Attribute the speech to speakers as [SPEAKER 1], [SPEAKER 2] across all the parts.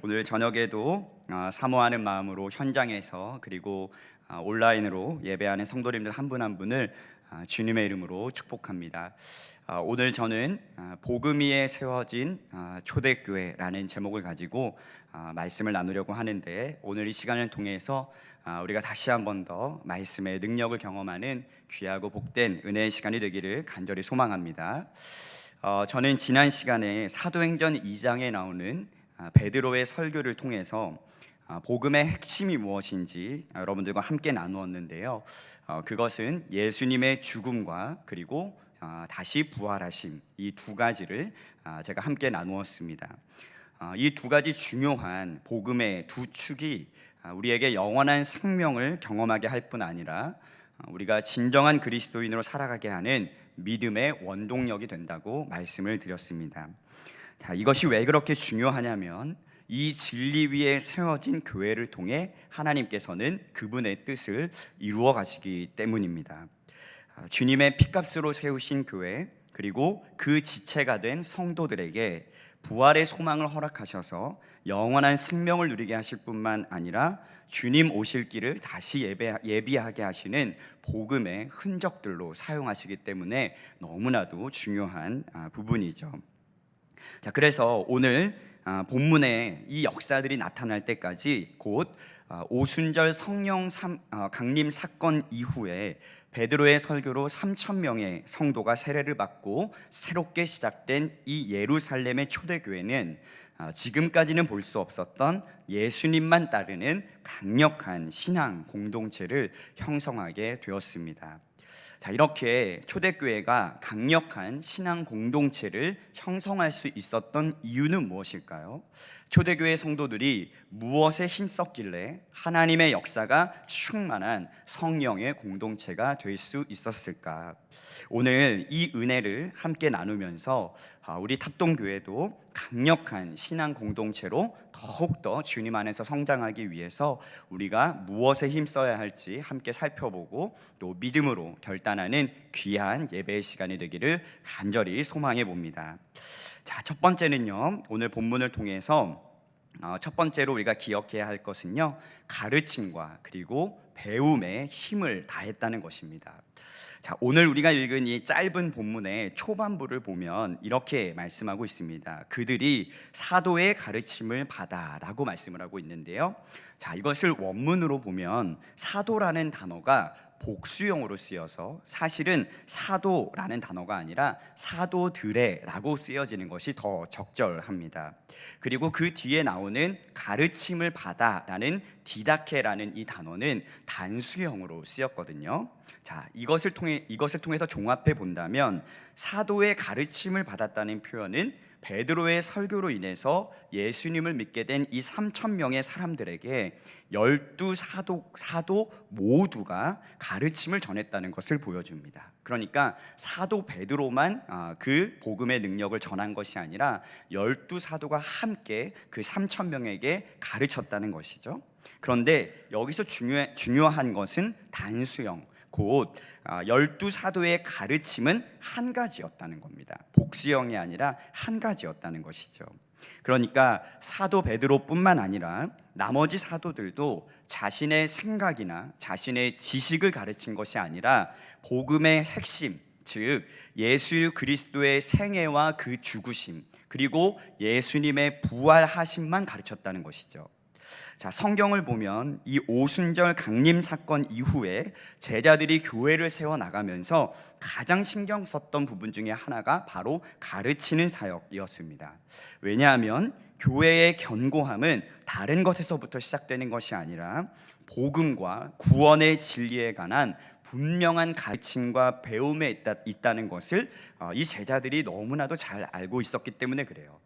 [SPEAKER 1] 오늘 저녁에도 사모하는 마음으로 현장에서 그리고 온라인으로 예배하는 성도님들 한 분 한 분을 주님의 이름으로 축복합니다. 오늘 저는 복음 위에 세워진 초대교회라는 제목을 가지고 말씀을 나누려고 하는데, 오늘 이 시간을 통해서 우리가 다시 한 번 더 말씀의 능력을 경험하는 귀하고 복된 은혜의 시간이 되기를 간절히 소망합니다. 저는 지난 시간에 사도행전 2장에 나오는 베드로의 설교를 통해서 복음의 핵심이 무엇인지 여러분들과 함께 나누었는데요. 그것은 예수님의 죽음과 그리고 다시 부활하심, 이 두 가지를 제가 함께 나누었습니다. 이 두 가지 중요한 복음의 두 축이 우리에게 영원한 생명을 경험하게 할 뿐 아니라 우리가 진정한 그리스도인으로 살아가게 하는 믿음의 원동력이 된다고 말씀을 드렸습니다. 이것이 왜 그렇게 중요하냐면, 이 진리 위에 세워진 교회를 통해 하나님께서는 그분의 뜻을 이루어 가시기 때문입니다. 주님의 피값으로 세우신 교회, 그리고 그 지체가 된 성도들에게 부활의 소망을 허락하셔서 영원한 생명을 누리게 하실 뿐만 아니라 주님 오실 길을 다시 예비하게 하시는 복음의 흔적들로 사용하시기 때문에 너무나도 중요한 부분이죠. 그래서 오늘 본문에 이 역사들이 나타날 때까지 곧 오순절 성령 강림 사건 이후에 베드로의 설교로 3,000명의 성도가 세례를 받고 새롭게 시작된 이 예루살렘의 초대교회는 지금까지는 볼 수 없었던 예수님만 따르는 강력한 신앙 공동체를 형성하게 되었습니다. 이렇게 초대교회가 강력한 신앙 공동체를 형성할 수 있었던 이유는 무엇일까요? 초대교회 성도들이 무엇에 힘썼길래 하나님의 역사가 충만한 성령의 공동체가 될 수 있었을까? 오늘 이 은혜를 함께 나누면서 우리 탑동교회도 강력한 신앙 공동체로 더욱더 주님 안에서 성장하기 위해서 우리가 무엇에 힘써야 할지 함께 살펴보고 또 믿음으로 결단하는 귀한 예배의 시간이 되기를 간절히 소망해 봅니다. 첫 번째는요, 오늘 본문을 통해서 첫 번째로 우리가 기억해야 할 것은요, 가르침과 그리고 배움에 힘을 다했다는 것입니다. 오늘 우리가 읽은 이 짧은 본문의 초반부를 보면 이렇게 말씀하고 있습니다. 그들이 사도의 가르침을 받아라고 말씀을 하고 있는데요. 이것을 원문으로 보면 사도라는 단어가 복수형으로 쓰여서 사실은 사도라는 단어가 아니라 사도들의라고 쓰여지는 것이 더 적절합니다. 그리고 그 뒤에 나오는 가르침을 받아라는 디다케라는 이 단어는 단수형으로 쓰였거든요. 이것을 통해서 종합해 본다면 사도의 가르침을 받았다는 표현은 베드로의 설교로 인해서 예수님을 믿게 된 이 3,000명의 사람들에게 12사도 모두가 가르침을 전했다는 것을 보여줍니다. 그러니까 사도 베드로만 그 복음의 능력을 전한 것이 아니라 12사도가 함께 그 3,000명에게 가르쳤다는 것이죠. 그런데 여기서 중요한 것은 단수형, 곧 12사도의 가르침은 한 가지였다는 겁니다. 복수형이 아니라 한 가지였다는 것이죠. 그러니까 사도 베드로뿐만 아니라 나머지 사도들도 자신의 생각이나 자신의 지식을 가르친 것이 아니라 복음의 핵심, 즉 예수 그리스도의 생애와 그 죽으심, 그리고 예수님의 부활하심만 가르쳤다는 것이죠. 성경을 보면 이 오순절 강림 사건 이후에 제자들이 교회를 세워나가면서 가장 신경 썼던 부분 중에 하나가 바로 가르치는 사역이었습니다. 왜냐하면 교회의 견고함은 다른 것에서부터 시작되는 것이 아니라 복음과 구원의 진리에 관한 분명한 가르침과 배움에 있다는 것을 이 제자들이 너무나도 잘 알고 있었기 때문에 그래요.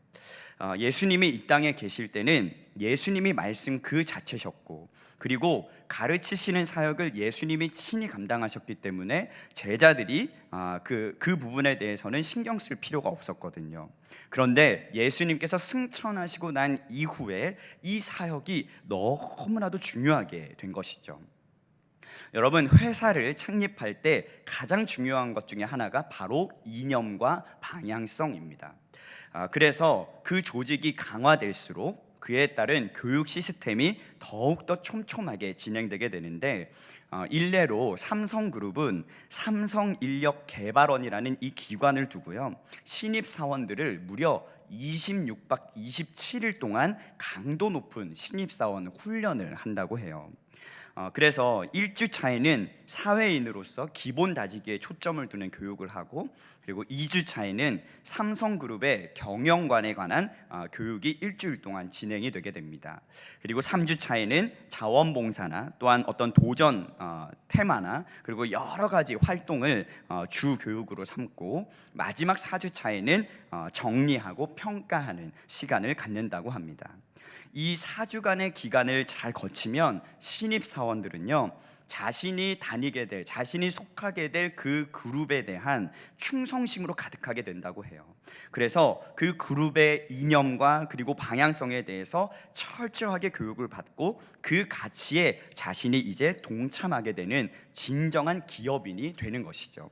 [SPEAKER 1] 예수님이 이 땅에 계실 때는 예수님이 말씀 그 자체셨고, 그리고 가르치시는 사역을 예수님이 친히 감당하셨기 때문에 제자들이 그 부분에 대해서는 신경 쓸 필요가 없었거든요. 그런데 예수님께서 승천하시고 난 이후에 이 사역이 너무나도 중요하게 된 것이죠. 여러분, 회사를 창립할 때 가장 중요한 것 중에 하나가 바로 이념과 방향성입니다. 그래서 그 조직이 강화될수록 그에 따른 교육 시스템이 더욱더 촘촘하게 진행되게 되는데, 일례로 삼성그룹은 삼성인력개발원이라는 이 기관을 두고요, 신입사원들을 무려 26박 27일 동안 강도 높은 신입사원 훈련을 한다고 해요. 그래서 1주 차에는 사회인으로서 기본 다지기에 초점을 두는 교육을 하고, 그리고 2주 차에는 삼성그룹의 경영관에 관한 교육이 일주일 동안 진행이 되게 됩니다. 그리고 3주 차에는 자원봉사나 또한 어떤 도전 테마나 그리고 여러 가지 활동을 주 교육으로 삼고, 마지막 4주 차에는 정리하고 평가하는 시간을 갖는다고 합니다. 이 4주간의 기간을 잘 거치면 신입사원들은요, 자신이 다니게 될, 자신이 속하게 될 그 그룹에 대한 충성심으로 가득하게 된다고 해요. 그래서 그 그룹의 이념과 그리고 방향성에 대해서 철저하게 교육을 받고, 그 가치에 자신이 이제 동참하게 되는 진정한 기업인이 되는 것이죠.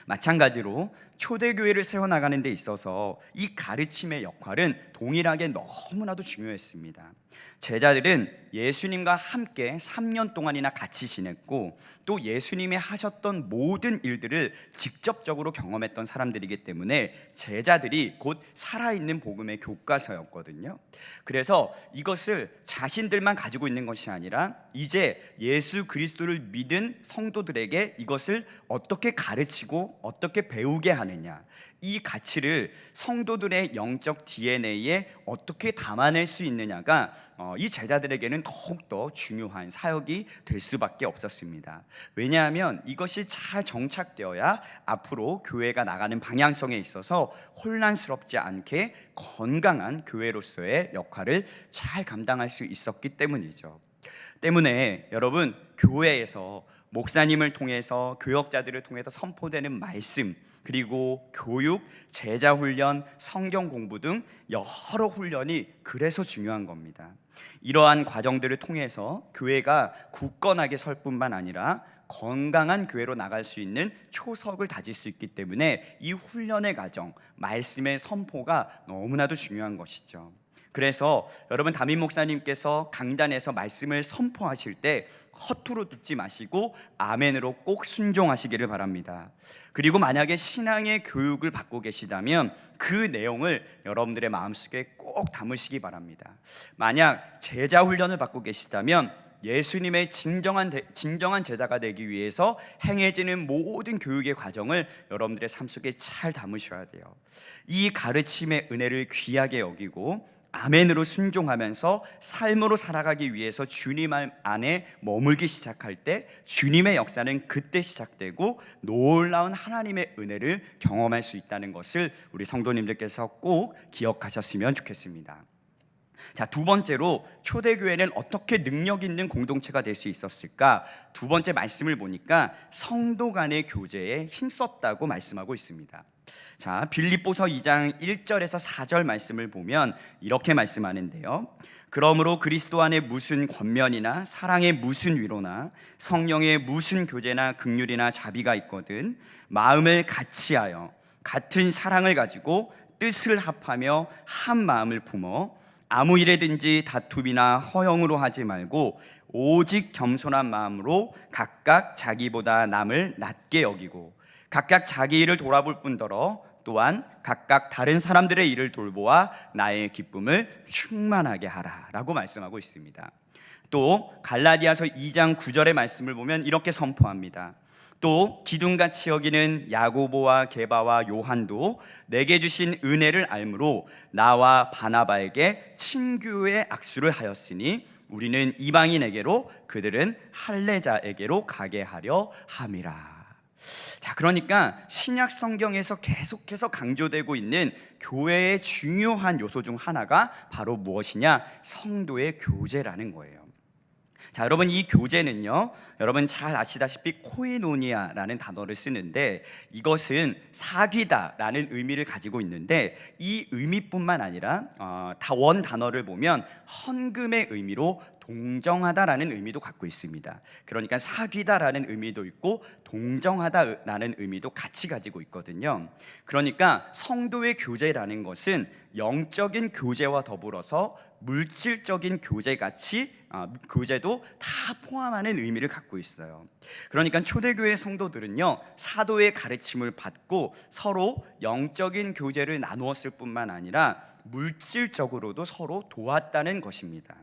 [SPEAKER 1] 마찬가지로 초대교회를 세워나가는 데 있어서 이 가르침의 역할은 동일하게 너무나도 중요했습니다. 제자들은 예수님과 함께 3년 동안이나 같이 지냈고, 또 예수님이 하셨던 모든 일들을 직접적으로 경험했던 사람들이기 때문에 제자들이 곧 살아있는 복음의 교과서였거든요. 그래서 이것을 자신들만 가지고 있는 것이 아니라 이제 예수 그리스도를 믿은 성도들에게 이것을 어떻게 가르치고 어떻게 배우게 하느냐, 이 가치를 성도들의 영적 DNA에 어떻게 담아낼 수 있느냐가 이 제자들에게는 더욱더 중요한 사역이 될 수밖에 없었습니다. 왜냐하면 이것이 잘 정착되어야 앞으로 교회가 나가는 방향성에 있어서 혼란스럽지 않게 건강한 교회로서의 역할을 잘 감당할 수 있었기 때문이죠. 때문에 여러분, 교회에서 목사님을 통해서, 교역자들을 통해서 선포되는 말씀, 그리고 교육, 제자 훈련, 성경 공부 등 여러 훈련이 그래서 중요한 겁니다. 이러한 과정들을 통해서 교회가 굳건하게 설 뿐만 아니라 건강한 교회로 나갈 수 있는 초석을 다질 수 있기 때문에 이 훈련의 과정, 말씀의 선포가 너무나도 중요한 것이죠. 그래서 여러분, 담임 목사님께서 강단에서 말씀을 선포하실 때 허투루 듣지 마시고 아멘으로 꼭 순종하시기를 바랍니다. 그리고 만약에 신앙의 교육을 받고 계시다면 그 내용을 여러분들의 마음속에 꼭 담으시기 바랍니다. 만약 제자 훈련을 받고 계시다면 예수님의 진정한 제자가 되기 위해서 행해지는 모든 교육의 과정을 여러분들의 삶 속에 잘 담으셔야 돼요. 이 가르침의 은혜를 귀하게 여기고 아멘으로 순종하면서 삶으로 살아가기 위해서 주님 안에 머물기 시작할 때 주님의 역사는 그때 시작되고 놀라운 하나님의 은혜를 경험할 수 있다는 것을 우리 성도님들께서 꼭 기억하셨으면 좋겠습니다. 자, 두 번째로 초대교회는 어떻게 능력 있는 공동체가 될 수 있었을까? 두 번째 말씀을 보니까 성도 간의 교제에 힘썼다고 말씀하고 있습니다. 자, 빌립보서 2장 1절에서 4절 말씀을 보면 이렇게 말씀하는데요, 그러므로 그리스도 안에 무슨 권면이나 사랑의 무슨 위로나 성령의 무슨 교제나 긍휼이나 자비가 있거든 마음을 같이하여 같은 사랑을 가지고 뜻을 합하며 한 마음을 품어 아무 일에든지 다툼이나 허영으로 하지 말고 오직 겸손한 마음으로 각각 자기보다 남을 낮게 여기고 각각 자기 일을 돌아볼 뿐더러 또한 각각 다른 사람들의 일을 돌보아 나의 기쁨을 충만하게 하라라고 말씀하고 있습니다. 또 갈라디아서 2장 9절의 말씀을 보면 이렇게 선포합니다. 또 기둥같이 여기는 야고보와 게바와 요한도 내게 주신 은혜를 알므로 나와 바나바에게 친교의 악수를 하였으니 우리는 이방인에게로 그들은 할례자에게로 가게 하려 함이라. 자, 그러니까 신약 성경에서 계속해서 강조되고 있는 교회의 중요한 요소 중 하나가 바로 무엇이냐? 성도의 교제라는 거예요. 자, 여러분, 이 교제는요, 여러분 잘 아시다시피 코이노니아라는 단어를 쓰는데 이것은 사귀다라는 의미를 가지고 있는데 이 의미뿐만 아니라 원 단어를 보면 헌금의 의미로 동정하다라는 의미도 갖고 있습니다. 그러니까 사귀다라는 의미도 있고 동정하다라는 의미도 같이 가지고 있거든요. 그러니까 성도의 교제라는 것은 영적인 교제와 더불어서 물질적인 교제도 다 포함하는 의미를 갖고 있어요. 그러니까 초대교회 성도들은요, 사도의 가르침을 받고 서로 영적인 교제를 나누었을 뿐만 아니라 물질적으로도 서로 도왔다는 것입니다.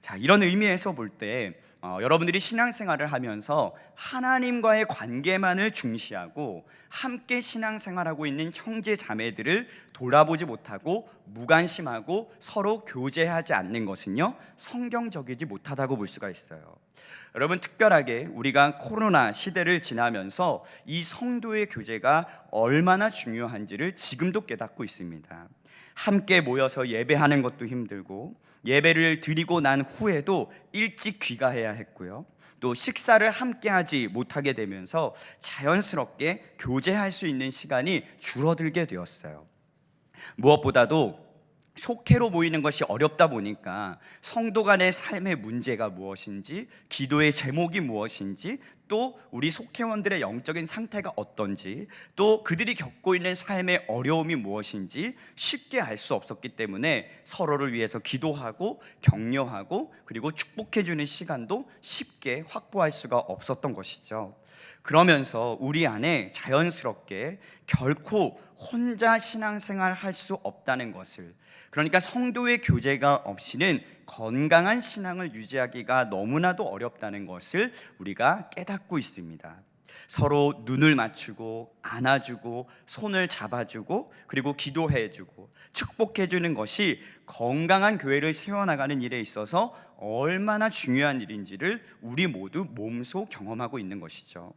[SPEAKER 1] 자, 이런 의미에서 볼 때 여러분들이 신앙생활을 하면서 하나님과의 관계만을 중시하고 함께 신앙생활하고 있는 형제 자매들을 돌아보지 못하고 무관심하고 서로 교제하지 않는 것은요, 성경적이지 못하다고 볼 수가 있어요. 여러분, 특별하게 우리가 코로나 시대를 지나면서 이 성도의 교제가 얼마나 중요한지를 지금도 깨닫고 있습니다. 함께 모여서 예배하는 것도 힘들고 예배를 드리고 난 후에도 일찍 귀가해야 했고요, 또 식사를 함께 하지 못하게 되면서 자연스럽게 교제할 수 있는 시간이 줄어들게 되었어요. 무엇보다도 속회로 모이는 것이 어렵다 보니까 성도 간의 삶의 문제가 무엇인지, 기도의 제목이 무엇인지, 또 우리 속회원들의 영적인 상태가 어떤지, 또 그들이 겪고 있는 삶의 어려움이 무엇인지 쉽게 알 수 없었기 때문에 서로를 위해서 기도하고 격려하고 그리고 축복해주는 시간도 쉽게 확보할 수가 없었던 것이죠. 그러면서 우리 안에 자연스럽게 결코 혼자 신앙생활 할 수 없다는 것을, 그러니까 성도의 교제가 없이는 건강한 신앙을 유지하기가 너무나도 어렵다는 것을 우리가 깨닫고 있습니다. 서로 눈을 맞추고 안아주고 손을 잡아주고 그리고 기도해주고 축복해주는 것이 건강한 교회를 세워나가는 일에 있어서 얼마나 중요한 일인지를 우리 모두 몸소 경험하고 있는 것이죠.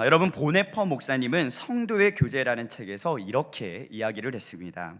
[SPEAKER 1] 여러분, 보네퍼 목사님은 성도의 교제라는 책에서 이렇게 이야기를 했습니다.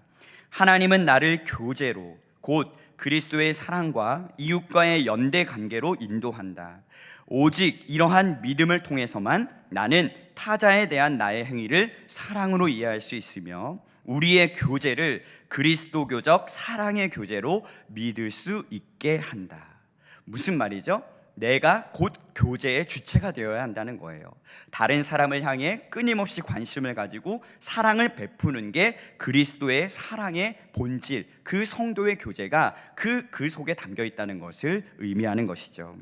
[SPEAKER 1] 하나님은 나를 교제로, 곧 그리스도의 사랑과 이웃과의 연대 관계로 인도한다. 오직 이러한 믿음을 통해서만 나는 타자에 대한 나의 행위를 사랑으로 이해할 수 있으며 우리의 교제를 그리스도교적 사랑의 교제로 믿을 수 있게 한다. 무슨 말이죠? 내가 곧 교제의 주체가 되어야 한다는 거예요. 다른 사람을 향해 끊임없이 관심을 가지고 사랑을 베푸는 게 그리스도의 사랑의 본질, 그 성도의 교제가 그 속에 담겨 있다는 것을 의미하는 것이죠.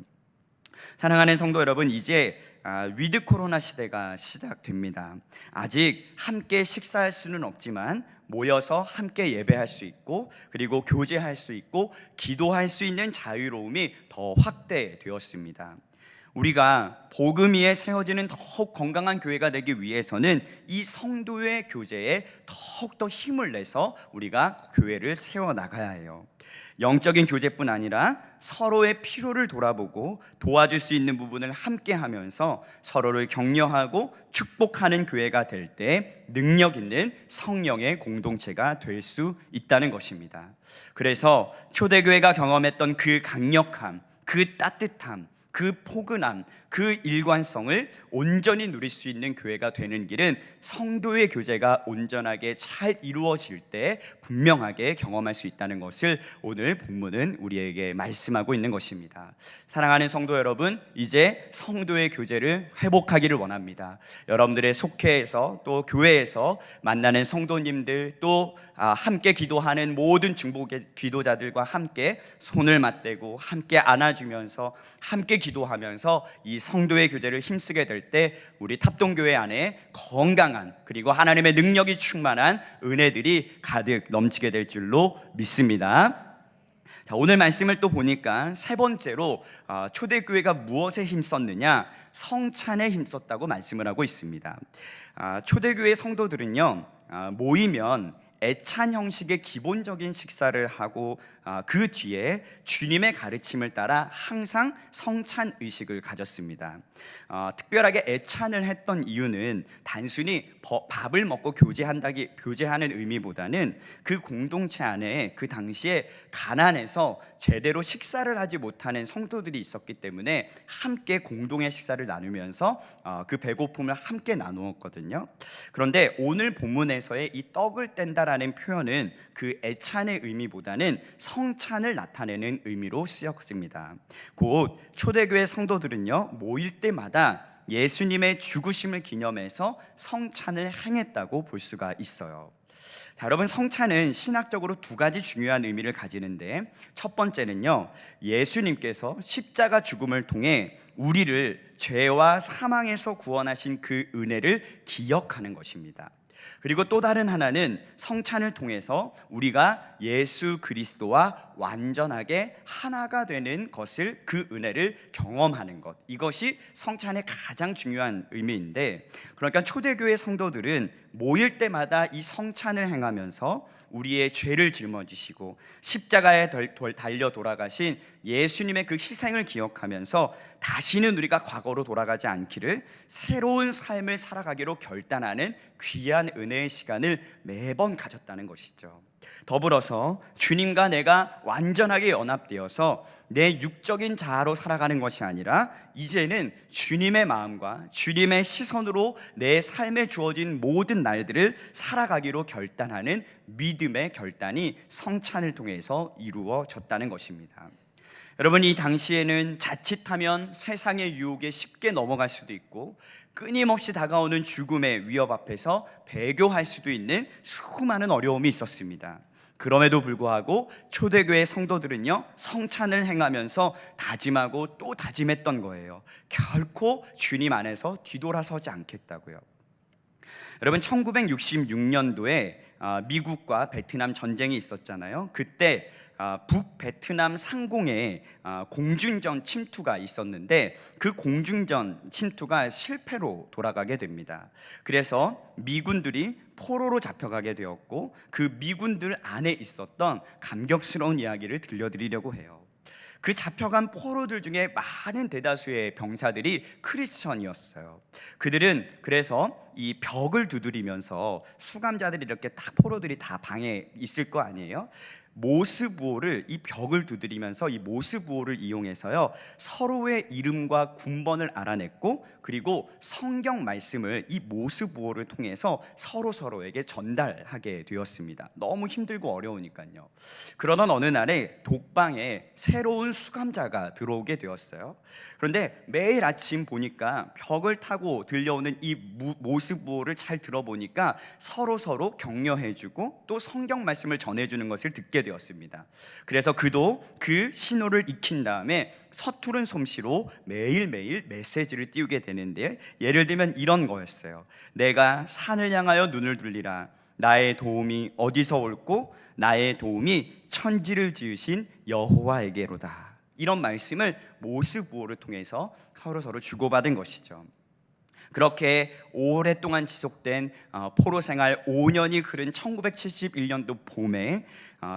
[SPEAKER 1] 사랑하는 성도 여러분, 이제 위드 코로나 시대가 시작됩니다. 아직 함께 식사할 수는 없지만 모여서 함께 예배할 수 있고 그리고 교제할 수 있고 기도할 수 있는 자유로움이 더 확대되었습니다. 우리가 복음 위에 세워지는 더욱 건강한 교회가 되기 위해서는 이 성도의 교제에 더욱더 힘을 내서 우리가 교회를 세워나가야 해요. 영적인 교제뿐 아니라 서로의 필요를 돌아보고 도와줄 수 있는 부분을 함께 하면서 서로를 격려하고 축복하는 교회가 될 때 능력 있는 성령의 공동체가 될 수 있다는 것입니다. 그래서 초대교회가 경험했던 그 강력함, 그 따뜻함, 그 포근함, 그 일관성을 온전히 누릴 수 있는 교회가 되는 길은 성도의 교제가 온전하게 잘 이루어질 때 분명하게 경험할 수 있다는 것을 오늘 본문은 우리에게 말씀하고 있는 것입니다. 사랑하는 성도 여러분, 이제 성도의 교제를 회복하기를 원합니다. 여러분들의 속회에서 또 교회에서 만나는 성도님들, 또 함께 기도하는 모든 중보의 기도자들과 함께 손을 맞대고 함께 안아주면서 함께 기도하면서 이 성도의 교제를 힘쓰게 될 때 우리 탑동교회 안에 건강한 그리고 하나님의 능력이 충만한 은혜들이 가득 넘치게 될 줄로 믿습니다. 자, 오늘 말씀을 또 보니까 세 번째로 초대교회가 무엇에 힘썼느냐? 성찬에 힘썼다고 말씀을 하고 있습니다. 초대교회 성도들은요, 모이면 애찬 형식의 기본적인 식사를 하고 그 뒤에 주님의 가르침을 따라 항상 성찬 의식을 가졌습니다. 특별하게 애찬을 했던 이유는 단순히 밥을 먹고 교제하는 의미보다는 그 공동체 안에 그 당시에 가난해서 제대로 식사를 하지 못하는 성도들이 있었기 때문에 함께 공동의 식사를 나누면서 그 배고픔을 함께 나누었거든요. 그런데 오늘 본문에서의 이 떡을 뗀다 십자가라는 표현은 그 애찬의 의미보다는 성찬을 나타내는 의미로 쓰였습니다. 곧 초대교회 성도들은요, 모일 때마다 예수님의 죽으심을 기념해서 성찬을 행했다고 볼 수가 있어요. 자, 여러분, 성찬은 신학적으로 두 가지 중요한 의미를 가지는데, 첫 번째는요, 예수님께서 십자가 죽음을 통해 우리를 죄와 사망에서 구원하신 그 은혜를 기억하는 것입니다. 그리고 또 다른 하나는 성찬을 통해서 우리가 예수 그리스도와 완전하게 하나가 되는 것을, 그 은혜를 경험하는 것, 이것이 성찬의 가장 중요한 의미인데, 그러니까 초대교회 성도들은 모일 때마다 이 성찬을 행하면서 우리의 죄를 짊어지시고 십자가에 달려 돌아가신 예수님의 그 희생을 기억하면서 다시는 우리가 과거로 돌아가지 않기를, 새로운 삶을 살아가기로 결단하는 귀한 은혜의 시간을 매번 가졌다는 것이죠. 더불어서 주님과 내가 완전하게 연합되어서 내 육적인 자아로 살아가는 것이 아니라 이제는 주님의 마음과 주님의 시선으로 내 삶에 주어진 모든 날들을 살아가기로 결단하는 믿음의 결단이 성찬을 통해서 이루어졌다는 것입니다. 여러분, 이 당시에는 자칫하면 세상의 유혹에 쉽게 넘어갈 수도 있고 끊임없이 다가오는 죽음의 위협 앞에서 배교할 수도 있는 수많은 어려움이 있었습니다. 그럼에도 불구하고 초대교회 성도들은요, 성찬을 행하면서 다짐하고 또 다짐했던 거예요. 결코 주님 안에서 뒤돌아서지 않겠다고요. 여러분, 1966년도에 미국과 베트남 전쟁이 있었잖아요. 그때 북베트남 상공에 공중전 침투가 있었는데, 그 공중전 침투가 실패로 돌아가게 됩니다. 그래서 미군들이 포로로 잡혀가게 되었고, 그 미군들 안에 있었던 감격스러운 이야기를 들려드리려고 해요. 그 잡혀간 포로들 중에 많은 대다수의 병사들이 크리스천이었어요. 그들은 그래서 이 벽을 두드리면서, 수감자들이 이렇게 다, 포로들이 다 방에 있을 거 아니에요? 모스부호를, 이 벽을 두드리면서 이 모스부호를 이용해서요, 서로의 이름과 군번을 알아냈고, 그리고 성경 말씀을 이 모스부호를 통해서 서로에게 전달하게 되었습니다. 너무 힘들고 어려우니까요. 그러던 어느 날에 독방에 새로운 수감자가 들어오게 되었어요. 그런데 매일 아침 보니까 벽을 타고 들려오는 이 모스부호를 잘 들어보니까 서로 격려해주고 또 성경 말씀을 전해주는 것을 듣게 되었습니다. 그래서 그도 그 신호를 익힌 다음에 서투른 솜씨로 매일매일 메시지를 띄우게 되는데, 예를 들면 이런 거였어요. 내가 산을 향하여 눈을 돌리라. 나의 도움이 어디서 올꼬? 나의 도움이 천지를 지으신 여호와에게로다. 이런 말씀을 모스부호를 통해서 서로 주고받은 것이죠. 그렇게 오랫동안 지속된 포로 생활 5년이 흐른 1971년도 봄에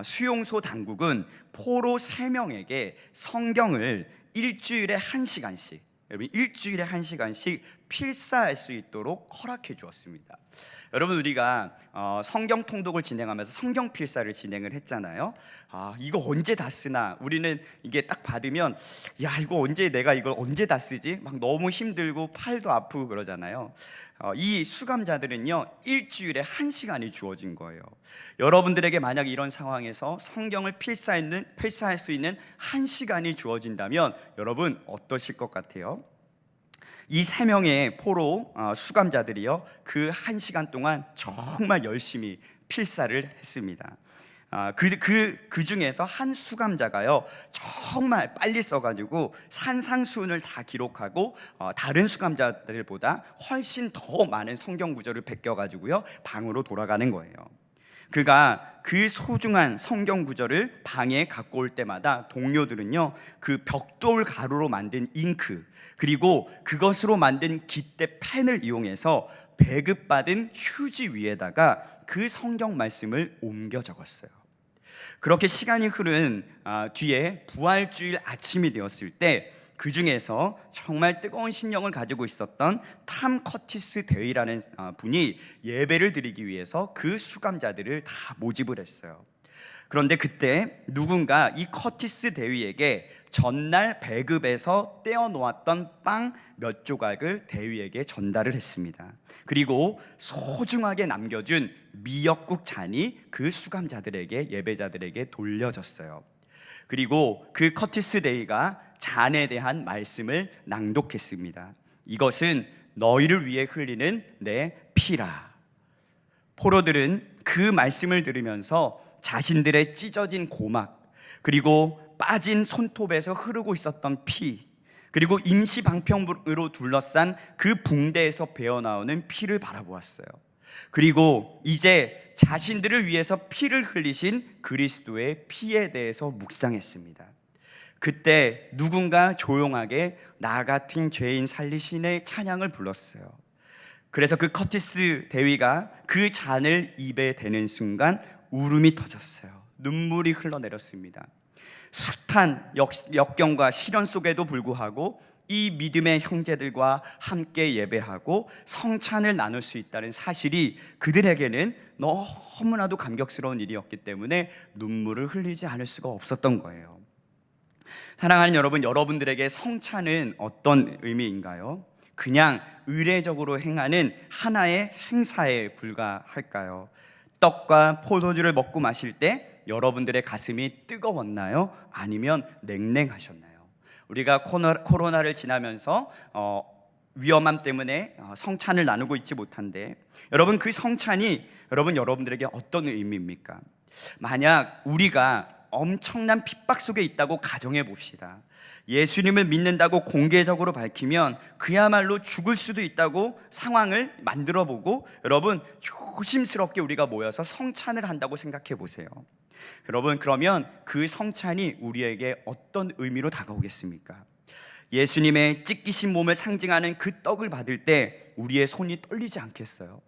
[SPEAKER 1] 수용소 당국은 포로 3명에게 성경을 일주일에 1시간씩, 여러분, 일주일에 1시간씩 필사할 수 있도록 허락해 주었습니다. 여러분, 우리가 성경 통독을 진행하면서 성경 필사를 진행을 했잖아요. 이거 언제 다 쓰나? 우리는 이게 딱 받으면, 야, 이거 언제, 내가 이걸 언제 다 쓰지? 막 너무 힘들고 팔도 아프고 그러잖아요. 이 수감자들은요, 일주일에 1시간이 주어진 거예요. 여러분들에게 만약 이런 상황에서 성경을 필사할 수 있는 1시간이 주어진다면 여러분 어떠실 것 같아요? 이 3명의 포로 수감자들이요, 그 1시간 동안 정말 열심히 필사를 했습니다. 그 중에서 한 수감자가요, 정말 빨리 써가지고 산상수훈을 다 기록하고 다른 수감자들보다 훨씬 더 많은 성경 구절을 베껴가지고요, 방으로 돌아가는 거예요. 그가 그 소중한 성경 구절을 방에 갖고 올 때마다 동료들은요, 그 벽돌 가루로 만든 잉크, 그리고 그것으로 만든 깃대 펜을 이용해서 배급받은 휴지 위에다가 그 성경 말씀을 옮겨 적었어요. 그렇게 시간이 흐른 뒤에 부활주일 아침이 되었을 때, 그 중에서 정말 뜨거운 심령을 가지고 있었던 탐 커티스 데이라는 분이 예배를 드리기 위해서 그 수감자들을 다 모집을 했어요. 그런데 그때 누군가 이 커티스 대위에게 전날 배급에서 떼어놓았던 빵 몇 조각을 대위에게 전달을 했습니다. 그리고 소중하게 남겨준 미역국 잔이 그 수감자들에게, 예배자들에게 돌려졌어요. 그리고 그 커티스 대위가 잔에 대한 말씀을 낭독했습니다. 이것은 너희를 위해 흘리는 내 피라. 포로들은 그 말씀을 들으면서 자신들의 찢어진 고막, 그리고 빠진 손톱에서 흐르고 있었던 피, 그리고 임시 방편으로 둘러싼 그 붕대에서 배어나오는 피를 바라보았어요. 그리고 이제 자신들을 위해서 피를 흘리신 그리스도의 피에 대해서 묵상했습니다. 그때 누군가 조용하게 나 같은 죄인 살리신의 찬양을 불렀어요. 그래서 그 커티스 대위가 그 잔을 입에 대는 순간 울음이 터졌어요. 눈물이 흘러내렸습니다. 숱한 역경과 시련 속에도 불구하고 이 믿음의 형제들과 함께 예배하고 성찬을 나눌 수 있다는 사실이 그들에게는 너무나도 감격스러운 일이었기 때문에 눈물을 흘리지 않을 수가 없었던 거예요. 사랑하는 여러분, 여러분들에게 성찬은 어떤 의미인가요? 그냥 의례적으로 행하는 하나의 행사에 불과할까요? 떡과 포도주를 먹고 마실 때 여러분들의 가슴이 뜨거웠나요? 아니면 냉랭하셨나요? 우리가 코로나를 지나면서 위험함 때문에 성찬을 나누고 있지 못한데, 여러분, 그 성찬이 여러분들에게 어떤 의미입니까? 만약 우리가 엄청난 핍박 속에 있다고 가정해 봅시다. 예수님을 믿는다고 공개적으로 밝히면 그야말로 죽을 수도 있다고 상황을 만들어 보고, 여러분, 조심스럽게 우리가 모여서 성찬을 한다고 생각해 보세요. 여러분, 그러면 그 성찬이 우리에게 어떤 의미로 다가오겠습니까? 예수님의 찢기신 몸을 상징하는 그 떡을 받을 때 우리의 손이 떨리지 않겠어요?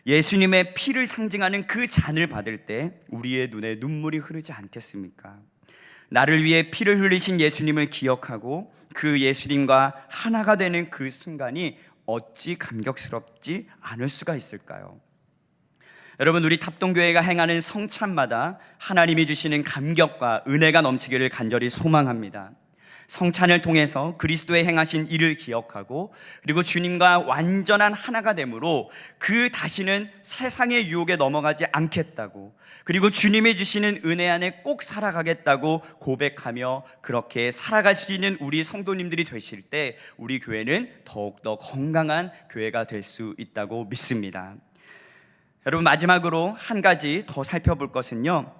[SPEAKER 1] 예수님의 피를 상징하는 그 잔을 받을 때 우리의 눈에 눈물이 흐르지 않겠습니까? 나를 위해 피를 흘리신 예수님을 기억하고 그 예수님과 하나가 되는 그 순간이 어찌 감격스럽지 않을 수가 있을까요? 여러분, 우리 탑동교회가 행하는 성찬마다 하나님이 주시는 감격과 은혜가 넘치기를 간절히 소망합니다. 성찬을 통해서 그리스도의 행하신 일을 기억하고, 그리고 주님과 완전한 하나가 되므로 그 다시는 세상의 유혹에 넘어가지 않겠다고, 그리고 주님이 주시는 은혜 안에 꼭 살아가겠다고 고백하며 그렇게 살아갈 수 있는 우리 성도님들이 되실 때 우리 교회는 더욱더 건강한 교회가 될 수 있다고 믿습니다. 여러분, 마지막으로 한 가지 더 살펴볼 것은요,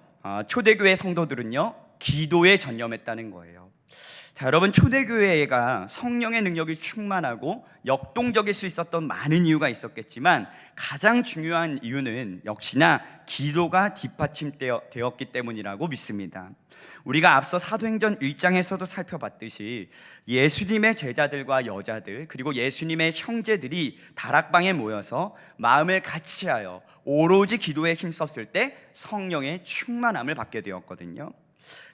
[SPEAKER 1] 초대교회 성도들은요 기도에 전념했다는 거예요. 자, 여러분, 초대교회가 성령의 능력이 충만하고 역동적일 수 있었던 많은 이유가 있었겠지만 가장 중요한 이유는 역시나 기도가 뒷받침되었기 때문이라고 믿습니다. 우리가 앞서 사도행전 1장에서도 살펴봤듯이 예수님의 제자들과 여자들, 그리고 예수님의 형제들이 다락방에 모여서 마음을 같이하여 오로지 기도에 힘썼을 때 성령의 충만함을 받게 되었거든요.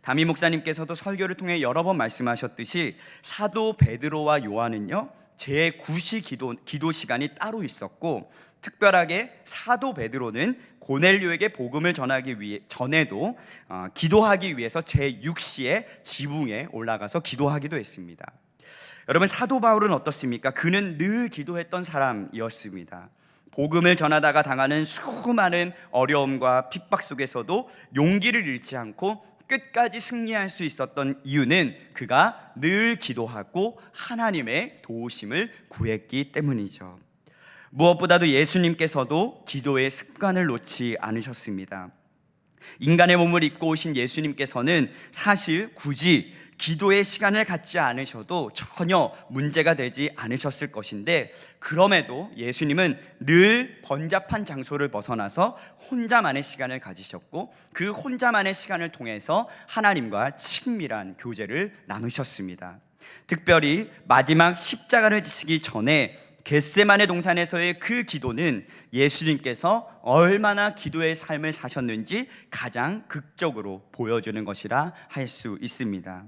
[SPEAKER 1] 담임 목사님께서도 설교를 통해 여러 번 말씀하셨듯이 사도 베드로와 요한은요 제9시 기도 시간이 따로 있었고, 특별하게 사도 베드로는 고넬료에게 복음을 전하기 위해 전에도 기도하기 위해서 제6시에 지붕에 올라가서 기도하기도 했습니다. 여러분, 사도 바울은 어떻습니까? 그는 늘 기도했던 사람이었습니다. 복음을 전하다가 당하는 수많은 어려움과 핍박 속에서도 용기를 잃지 않고 끝까지 승리할 수 있었던 이유는 그가 늘 기도하고 하나님의 도우심을 구했기 때문이죠. 무엇보다도 예수님께서도 기도의 습관을 놓지 않으셨습니다. 인간의 몸을 입고 오신 예수님께서는 사실 굳이 기도의 시간을 갖지 않으셔도 전혀 문제가 되지 않으셨을 것인데, 그럼에도 예수님은 늘 번잡한 장소를 벗어나서 혼자만의 시간을 가지셨고, 그 혼자만의 시간을 통해서 하나님과 친밀한 교제를 나누셨습니다. 특별히 마지막 십자가를 지시기 전에 겟세마네 동산에서의 그 기도는 예수님께서 얼마나 기도의 삶을 사셨는지 가장 극적으로 보여주는 것이라 할 수 있습니다.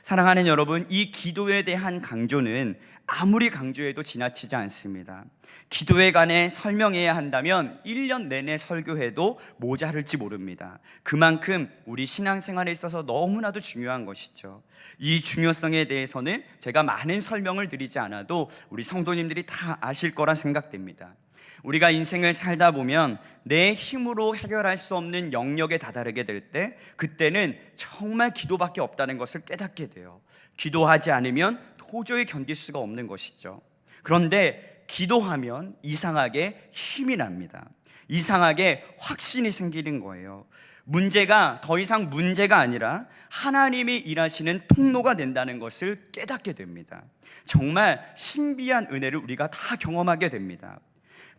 [SPEAKER 1] 사랑하는 여러분, 이 기도에 대한 강조는 아무리 강조해도 지나치지 않습니다. 기도에 관해 설명해야 한다면 1년 내내 설교해도 모자랄지 모릅니다. 그만큼 우리 신앙생활에 있어서 너무나도 중요한 것이죠. 이 중요성에 대해서는 제가 많은 설명을 드리지 않아도 우리 성도님들이 다 아실 거라 생각됩니다. 우리가 인생을 살다 보면 내 힘으로 해결할 수 없는 영역에 다다르게 될 때, 그때는 정말 기도밖에 없다는 것을 깨닫게 돼요. 기도하지 않으면 도저히 견딜 수가 없는 것이죠. 그런데 기도하면 이상하게 힘이 납니다. 이상하게 확신이 생기는 거예요. 문제가 더 이상 문제가 아니라 하나님이 일하시는 통로가 된다는 것을 깨닫게 됩니다. 정말 신비한 은혜를 우리가 다 경험하게 됩니다.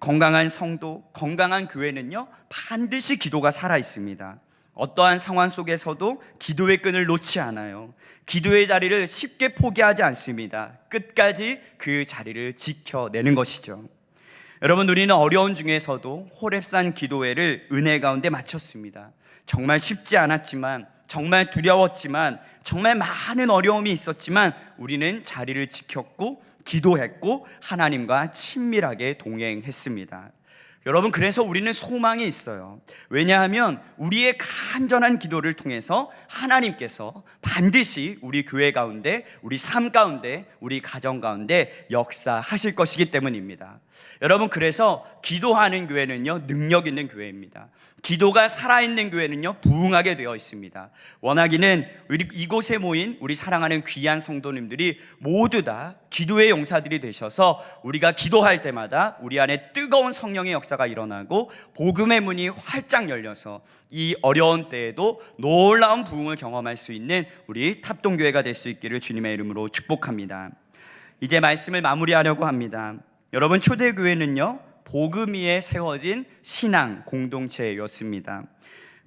[SPEAKER 1] 건강한 성도, 건강한 교회는요, 반드시 기도가 살아 있습니다. 어떠한 상황 속에서도 기도의 끈을 놓지 않아요. 기도의 자리를 쉽게 포기하지 않습니다. 끝까지 그 자리를 지켜내는 것이죠. 여러분, 우리는 어려운 중에서도 호렙산 기도회를 은혜 가운데 마쳤습니다. 정말 쉽지 않았지만, 정말 두려웠지만, 정말 많은 어려움이 있었지만 우리는 자리를 지켰고 기도했고 하나님과 친밀하게 동행했습니다. 여러분, 그래서 우리는 소망이 있어요. 왜냐하면 우리의 간절한 기도를 통해서 하나님께서 반드시 우리 교회 가운데, 우리 삶 가운데, 우리 가정 가운데 역사하실 것이기 때문입니다. 여러분, 그래서 기도하는 교회는요, 능력 있는 교회입니다. 기도가 살아있는 교회는요, 부흥하게 되어 있습니다. 원하기는 이곳에 모인 우리 사랑하는 귀한 성도님들이 모두 다 기도의 용사들이 되셔서 우리가 기도할 때마다 우리 안에 뜨거운 성령의 역사가 일어나고 복음의 문이 활짝 열려서 이 어려운 때에도 놀라운 부흥을 경험할 수 있는 우리 탑동교회가 될 수 있기를 주님의 이름으로 축복합니다. 이제 말씀을 마무리하려고 합니다. 여러분, 초대교회는요, 복음 위에 세워진 신앙 공동체였습니다.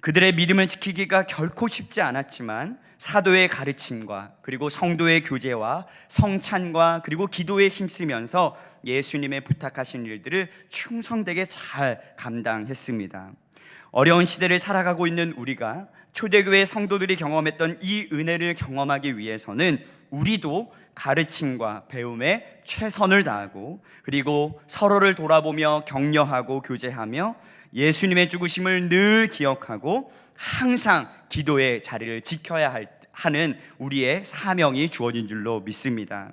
[SPEAKER 1] 그들의 믿음을 지키기가 결코 쉽지 않았지만 사도의 가르침과 그리고 성도의 교제와 성찬과 그리고 기도에 힘쓰면서 예수님의 부탁하신 일들을 충성되게 잘 감당했습니다. 어려운 시대를 살아가고 있는 우리가 초대교회 성도들이 경험했던 이 은혜를 경험하기 위해서는 우리도 가르침과 배움에 최선을 다하고 그리고 서로를 돌아보며 격려하고 교제하며 예수님의 죽으심을 늘 기억하고 항상 기도의 자리를 지켜야 하는 우리의 사명이 주어진 줄로 믿습니다.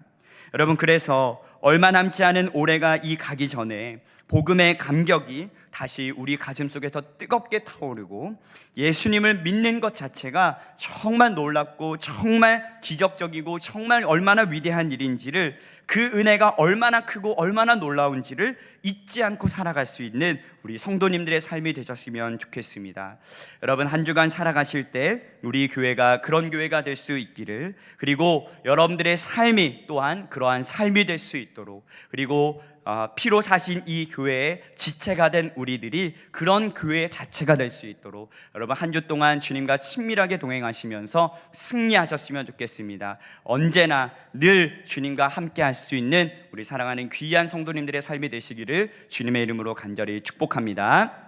[SPEAKER 1] 여러분, 그래서 얼마 남지 않은 올해가 가기 전에 복음의 감격이 다시 우리 가슴 속에 더 뜨겁게 타오르고 예수님을 믿는 것 자체가 정말 놀랍고 정말 기적적이고 정말 얼마나 위대한 일인지를, 그 은혜가 얼마나 크고 얼마나 놀라운지를 잊지 않고 살아갈 수 있는 우리 성도님들의 삶이 되셨으면 좋겠습니다. 여러분, 한 주간 살아가실 때 우리 교회가 그런 교회가 될 수 있기를, 그리고 여러분들의 삶이 또한 그러한 삶이 될 수 있도록, 그리고 피로 사신 이 교회의 지체가 된 우리들이 그런 교회 자체가 될 수 있도록 여러분, 한 주 동안 주님과 친밀하게 동행하시면서 승리하셨으면 좋겠습니다. 언제나 늘 주님과 함께 할 수 있는 우리 사랑하는 귀한 성도님들의 삶이 되시기를 주님의 이름으로 간절히 축복합니다.